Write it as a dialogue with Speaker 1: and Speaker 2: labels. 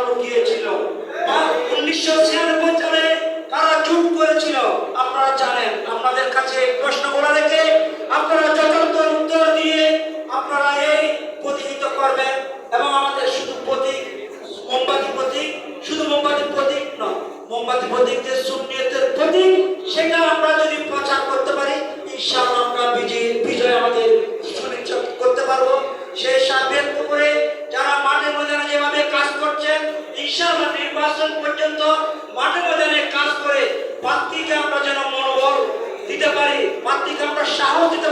Speaker 1: লুকিয়েছিল। 1996 সালে তারা চুপ করেছিল। আপনারা জানেন। আপনাদের কাছে প্রশ্নগুলো রেখে আপনারা যথার্থ উত্তর দিয়ে আপনারা এই প্রতিহিত করবেন এবং আমাদের শুধু প্রতীক মোমবাতি প্রতীক, শুধু মোমবাতি প্রতীক নয়, মোমবাতি প্রতীক যে সুন্নিয়তের প্রতীক, সেটা আমরা যদি প্রচার করতে পারি ইনশাআল্লাহ আমরা বিজয় আমাদের সুনিশ্চিত করতে পারবো। সেই সাব্যস্ত করে যারা মাঠে ময়দানে যেভাবে কাজ করছেন ইনশাআল্লাহ নির্বাচন পর্যন্ত মাঠে ময়দানে কাজ করে প্রার্থীকে আমরা যেন মনোবল দিতে পারি, প্রার্থীকে আমরা সাহস দিতে